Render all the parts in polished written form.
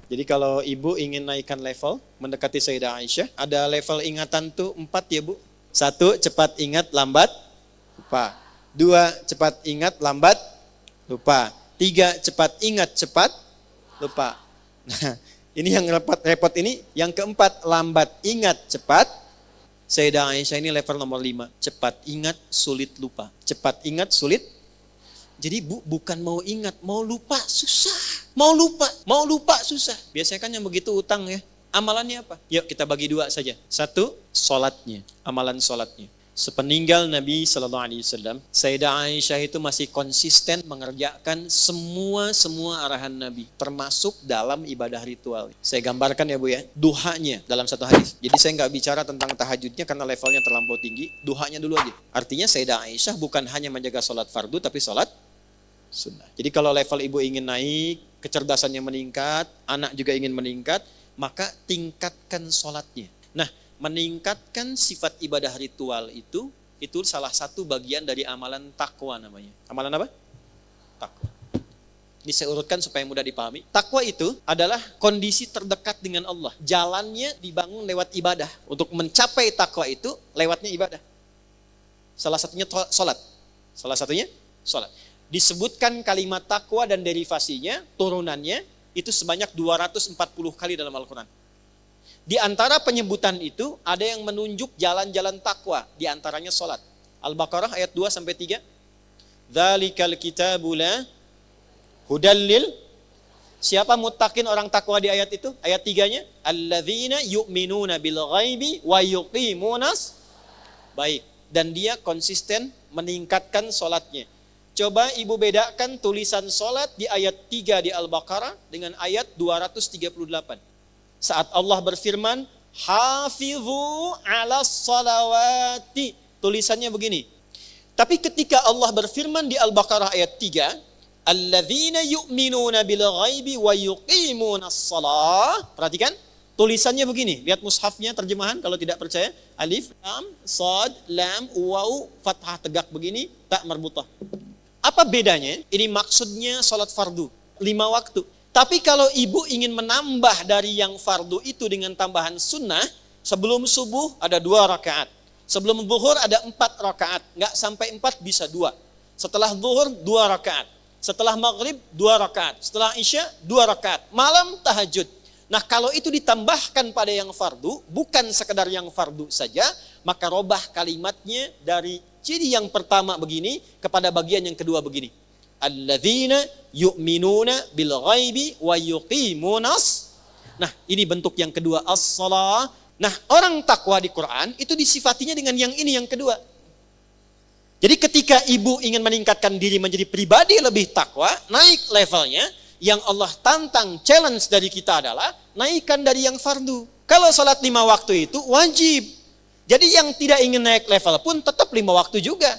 Jadi kalau ibu ingin naikkan level, mendekati Sayyidah Aisyah, ada level ingatan tuh 4 ya Bu. 1, cepat ingat, lambat lupa. 2, cepat ingat, lambat lupa. 3, cepat ingat, cepat lupa. Nah, ini yang repot ini. Yang keempat, lambat ingat, cepat. Sayyidah Aisyah ini level nomor 5. Cepat ingat, sulit lupa. Cepat ingat, sulit. Jadi Bu, bukan mau ingat, mau lupa susah. Mau lupa susah. Biasanya kan yang begitu utang ya. Amalannya apa? Yuk kita bagi 2 saja. 1, sholatnya. Amalan sholatnya. Sepeninggal Nabi SAW, Sayyidah Aisyah itu masih konsisten mengerjakan semua arahan Nabi, termasuk dalam ibadah ritual. Saya gambarkan ya Bu ya, duhanya dalam satu hadis. Jadi saya nggak bicara tentang tahajudnya karena levelnya terlampau tinggi, duhanya dulu aja. Artinya Sayyidah Aisyah bukan hanya menjaga sholat fardu, tapi sholat sunnah. Jadi kalau level ibu ingin naik, kecerdasannya meningkat, anak juga ingin meningkat, maka tingkatkan sholatnya. Nah, meningkatkan sifat ibadah ritual itu salah satu bagian dari amalan takwa namanya. Amalan apa? Takwa. Ini saya urutkan supaya mudah dipahami. Takwa itu adalah kondisi terdekat dengan Allah. Jalannya dibangun lewat ibadah. Untuk mencapai takwa itu lewatnya ibadah. Salah satunya sholat. Salah satunya sholat. Disebutkan kalimat takwa dan derivasinya, turunannya, itu sebanyak 240 kali dalam Al-Quran. Di antara penyebutan itu ada yang menunjuk jalan-jalan takwa, di antaranya sholat. Al-Baqarah ayat 2-3. Dzalikal kitabu la hudallil. Siapa muttaqin orang takwa di ayat itu? Ayat 3-nya, alladzina yu'minuna bil ghaibi wa yuqimunas. Baik, dan dia konsisten meningkatkan sholatnya. Coba ibu bedakan tulisan sholat di ayat 3 di Al-Baqarah dengan ayat 238. Saat Allah berfirman, hafizu ala salawati. Tulisannya begini. Tapi ketika Allah berfirman di Al-Baqarah ayat 3, alladzina yu'minuna bil ghaibi wa yuqimunas shalah. Perhatikan, tulisannya begini. Lihat mushafnya terjemahan kalau tidak percaya. Alif, lam, sad, lam, waw, fathah tegak begini, tak marbutah. Apa bedanya? Ini maksudnya sholat fardu, 5 waktu. Tapi kalau ibu ingin menambah dari yang fardu itu dengan tambahan sunnah, sebelum subuh ada 2 rakaat. Sebelum zuhur ada 4 rakaat. Nggak sampai 4 bisa 2. Setelah zuhur 2 rakaat. Setelah maghrib 2 rakaat. Setelah isya 2 rakaat. Malam tahajud. Nah kalau itu ditambahkan pada yang fardu, bukan sekedar yang fardu saja, maka robah kalimatnya dari ciri yang pertama begini kepada bagian yang kedua begini. Alladzina yu'minuna bil ghaibi wa yuqimunas. Nah, ini bentuk yang kedua, as-shalah. Nah, orang takwa di Quran itu disifatinya dengan yang ini yang kedua. Jadi ketika ibu ingin meningkatkan diri menjadi pribadi lebih takwa, naik levelnya, yang Allah tantang, challenge dari kita adalah naikkan dari yang fardu. Kalau salat 5 waktu itu wajib. Jadi yang tidak ingin naik level pun tetap 5 waktu juga.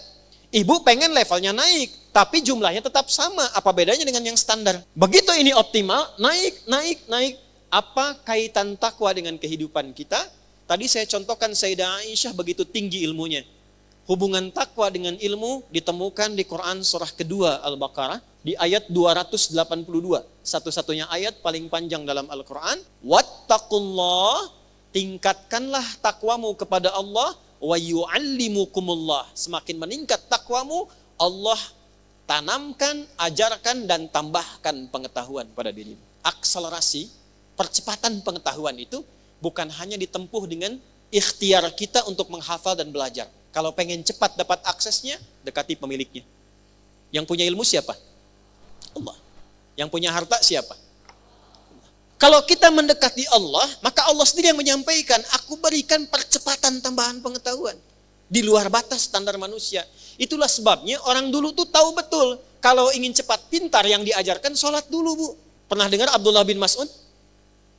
Ibu pengen levelnya naik, tapi jumlahnya tetap sama. Apa bedanya dengan yang standar? Begitu ini optimal, naik. Apa kaitan takwa dengan kehidupan kita? Tadi saya contohkan Sayyidah Aisyah begitu tinggi ilmunya. Hubungan takwa dengan ilmu ditemukan di Quran surah kedua Al-Baqarah di ayat 282. Satu-satunya ayat paling panjang dalam Al-Quran. Wattaqullah, tingkatkanlah takwamu kepada Allah. Wa yu'allimukumullah. Semakin meningkat takwamu, Allah tanamkan, ajarkan, dan tambahkan pengetahuan pada dirimu. Akselerasi, percepatan pengetahuan itu bukan hanya ditempuh dengan ikhtiar kita untuk menghafal dan belajar. Kalau pengen cepat dapat aksesnya, dekati pemiliknya. Yang punya ilmu siapa? Allah. Yang punya harta siapa? Allah. Kalau kita mendekati Allah, maka Allah sendiri yang menyampaikan, aku berikan percepatan tambahan pengetahuan. Di luar batas standar manusia. Itulah sebabnya orang dulu tuh tahu betul, kalau ingin cepat pintar yang diajarkan, sholat dulu Bu. Pernah dengar Abdullah bin Mas'ud?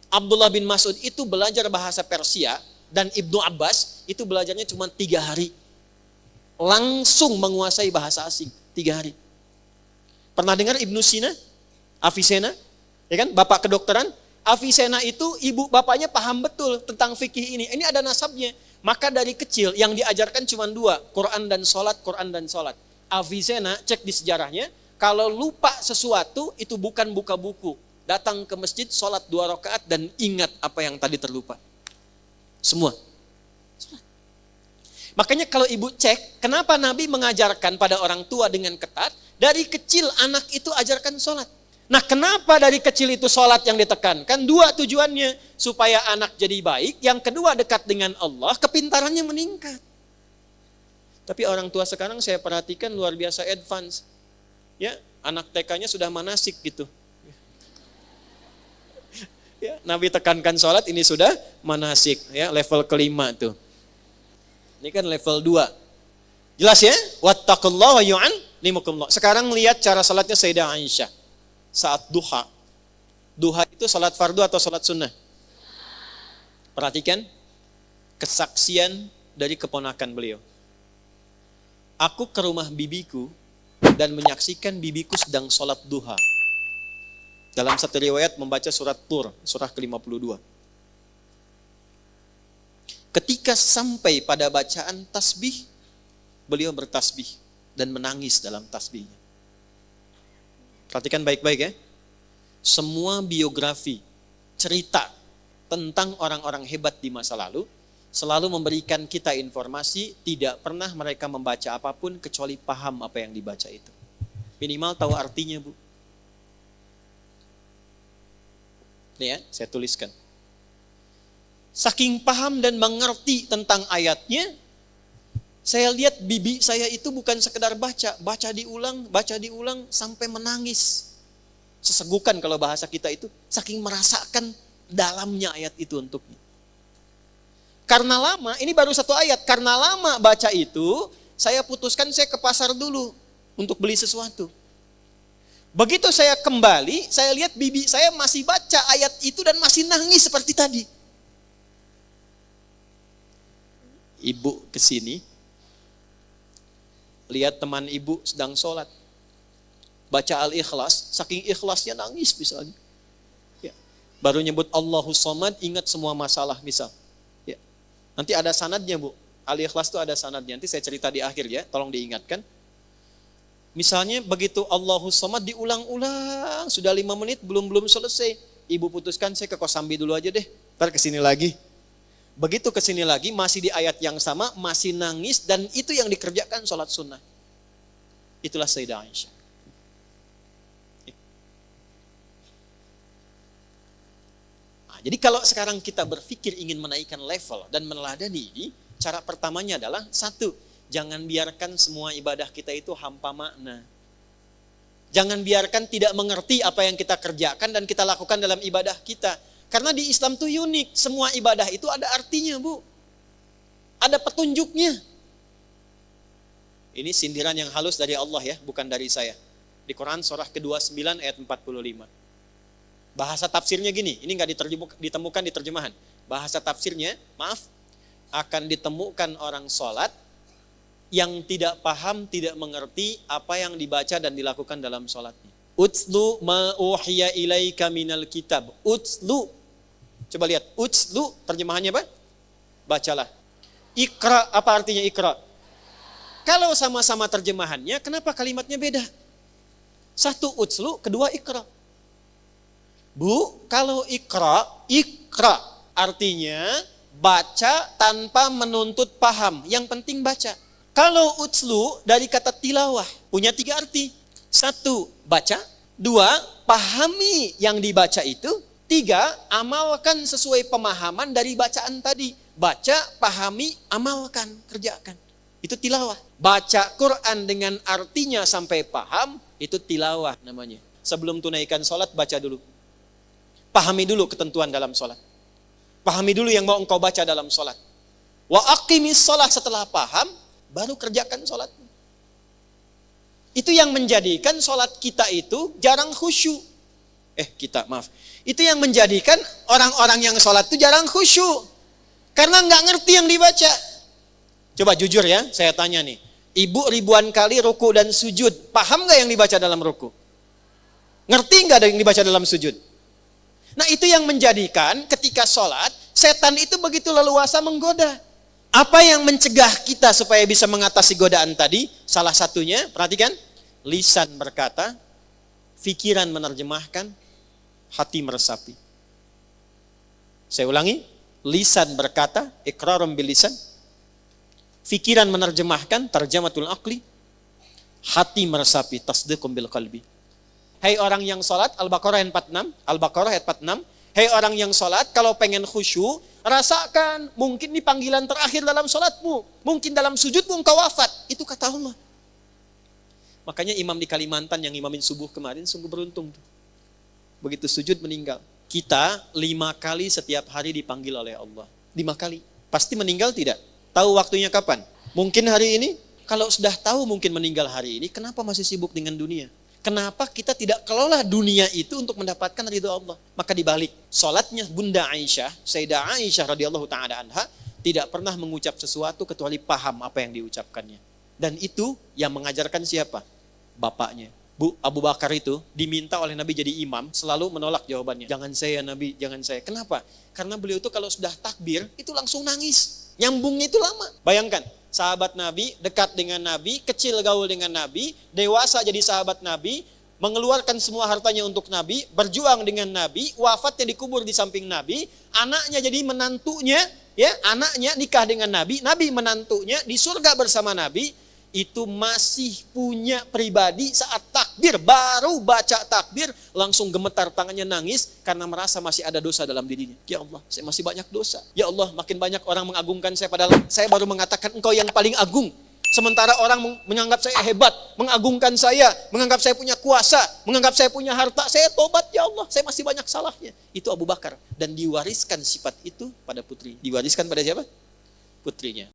Abdullah bin Mas'ud itu belajar bahasa Persia, dan Ibnu Abbas itu belajarnya cuma 3 hari. Langsung menguasai bahasa asing 3 hari. Pernah dengar Ibnu Sina? Avicenna? Ya kan? Bapak kedokteran. Avicenna itu ibu bapaknya paham betul tentang fikih ini. Ini ada nasabnya. Maka dari kecil yang diajarkan cuma 2. Quran dan sholat, Quran dan sholat. Avicenna cek di sejarahnya. Kalau lupa sesuatu itu bukan buka buku. datang ke masjid, sholat 2 rakaat dan ingat apa yang tadi terlupa. Semua. Makanya kalau ibu cek, kenapa Nabi mengajarkan pada orang tua dengan ketat, dari kecil anak itu ajarkan sholat. Nah kenapa dari kecil itu sholat yang ditekankan? 2 tujuannya, supaya anak jadi baik, yang kedua dekat dengan Allah, kepintarannya meningkat. Tapi orang tua sekarang saya perhatikan luar biasa advance. Ya, anak TK-nya sudah manasik gitu. Ya, Nabi tekankan sholat, ini sudah manasik, ya, level kelima tuh. Ini kan level 2. Jelas ya? Wattaqullaha wa yu'allimukumullah. Sekarang lihat cara salatnya Sayyidah Aisyah. Saat duha. Duha itu salat fardu atau salat sunnah? Perhatikan kesaksian dari keponakan beliau. Aku ke rumah bibiku dan menyaksikan bibiku sedang salat duha. Dalam satu riwayat membaca surat Tur, surah ke-52. Ketika sampai pada bacaan tasbih, beliau bertasbih dan menangis dalam tasbihnya. Perhatikan baik-baik ya. Semua biografi, cerita tentang orang-orang hebat di masa lalu, selalu memberikan kita informasi, tidak pernah mereka membaca apapun kecuali paham apa yang dibaca itu. Minimal tahu artinya, Bu. Nih ya, saya tuliskan. Saking paham dan mengerti tentang ayatnya, saya lihat bibi saya itu bukan sekedar baca diulang sampai menangis. Sesegukan kalau bahasa kita itu, saking merasakan dalamnya ayat itu untuknya. Karena lama, ini baru 1 ayat, karena lama baca itu, saya putuskan saya ke pasar dulu untuk beli sesuatu. Begitu saya kembali, saya lihat bibi saya masih baca ayat itu dan masih nangis seperti tadi. Ibu kesini, lihat teman ibu sedang sholat, baca Al-Ikhlas, saking ikhlasnya nangis misalnya. Ya. Baru nyebut Allahus Somad, ingat semua masalah misal. Ya. Nanti ada sanadnya, Bu. Al-Ikhlas itu ada sanadnya, nanti saya cerita di akhir ya, tolong diingatkan. Misalnya begitu Allahus Somad diulang-ulang, sudah 5 menit belum selesai. Ibu putuskan saya ke Kosambi dulu aja deh, ntar kesini lagi. Begitu kesini lagi, masih di ayat yang sama, masih nangis, dan itu yang dikerjakan sholat sunnah. Itulah Sayyidah Aisyah. Nah, jadi kalau sekarang kita berpikir ingin menaikkan level dan meneladani ini, cara pertamanya adalah 1, jangan biarkan semua ibadah kita itu hampa makna. Jangan biarkan tidak mengerti apa yang kita kerjakan dan kita lakukan dalam ibadah kita. Karena di Islam itu unik, semua ibadah itu ada artinya, Bu. Ada petunjuknya. Ini sindiran yang halus dari Allah ya, bukan dari saya. Di Quran surah ke-29 ayat 45. Bahasa tafsirnya gini, ini nggak ditemukan di terjemahan. Bahasa tafsirnya, maaf, akan ditemukan orang sholat yang tidak paham, tidak mengerti apa yang dibaca dan dilakukan dalam sholatnya. Utslu ma uhiya ilaika minal kitab. Utslu. Coba lihat, utslu terjemahannya apa? Bacalah. Ikra, apa artinya ikra? Kalau sama-sama terjemahannya, kenapa kalimatnya beda? 1 utslu, kedua ikra. Bu, kalau ikra artinya baca tanpa menuntut paham. Yang penting baca. Kalau utslu dari kata tilawah, punya 3 arti. 1, baca. 2, pahami yang dibaca itu. 3, amalkan sesuai pemahaman dari bacaan tadi. Baca, pahami, amalkan, kerjakan. Itu tilawah. Baca Quran dengan artinya sampai paham, itu tilawah namanya. Sebelum tunaikan sholat, baca dulu. Pahami dulu ketentuan dalam sholat. Pahami dulu yang mau engkau baca dalam sholat. Wa aqimis sholat, setelah paham, baru kerjakan sholat. Itu yang menjadikan sholat kita itu jarang khusyuk. Itu yang menjadikan orang-orang yang sholat itu jarang khusyuk. Karena nggak ngerti yang dibaca. Coba jujur ya, saya tanya nih. Ibu ribuan kali ruku dan sujud. Paham nggak yang dibaca dalam ruku? Ngerti nggak yang dibaca dalam sujud? Nah itu yang menjadikan ketika sholat, setan itu begitu leluasa menggoda. Apa yang mencegah kita supaya bisa mengatasi godaan tadi? Salah satunya, perhatikan. Lisan berkata, pikiran menerjemahkan, hati meresapi. Saya ulangi, lisan berkata, iqrarum bil lisan, fikiran menerjemahkan, tarjamatul aqli, hati meresapi, tasdiqum bil qalbi. Hai orang yang salat, Al-Baqarah ayat 46, Al-Baqarah ayat 46, hai orang yang salat, kalau pengen khusyuk, rasakan, mungkin di panggilan terakhir dalam salatmu, mungkin dalam sujudmu engkau wafat, itu kata Allah. Makanya imam di Kalimantan yang imamin subuh kemarin sungguh beruntung tuh. Begitu sujud meninggal. Kita 5 kali setiap hari dipanggil oleh Allah. 5 kali. Pasti meninggal tidak? Tahu waktunya kapan? Mungkin hari ini? Kalau sudah tahu mungkin meninggal hari ini, kenapa masih sibuk dengan dunia? Kenapa kita tidak kelola dunia itu untuk mendapatkan ridho Allah? Maka dibalik, sholatnya Bunda Aisyah, Sayyidah Aisyah radhiyallahu ta'ala anha, tidak pernah mengucap sesuatu kecuali paham apa yang diucapkannya. Dan itu yang mengajarkan siapa? Bapaknya. Abu Bakar itu diminta oleh Nabi jadi imam, selalu menolak jawabannya. Jangan saya Nabi, jangan saya. Kenapa? Karena beliau itu kalau sudah takbir, itu langsung nangis. Nyambungnya itu lama. Bayangkan, sahabat Nabi, dekat dengan Nabi, kecil gaul dengan Nabi, dewasa jadi sahabat Nabi, mengeluarkan semua hartanya untuk Nabi, berjuang dengan Nabi, wafatnya dikubur di samping Nabi, anaknya jadi menantunya, ya, anaknya nikah dengan Nabi, Nabi menantunya di surga bersama Nabi. Itu masih punya pribadi saat takbir, baru baca takbir langsung gemetar tangannya nangis karena merasa masih ada dosa dalam dirinya. Ya Allah, saya masih banyak dosa. Ya Allah, makin banyak orang mengagungkan saya padahal saya baru mengatakan engkau yang paling agung. Sementara orang menganggap saya hebat, mengagungkan saya, menganggap saya punya kuasa, menganggap saya punya harta, saya tobat ya Allah, saya masih banyak salahnya. Itu Abu Bakar dan diwariskan sifat itu pada putri. Diwariskan pada siapa? Putrinya.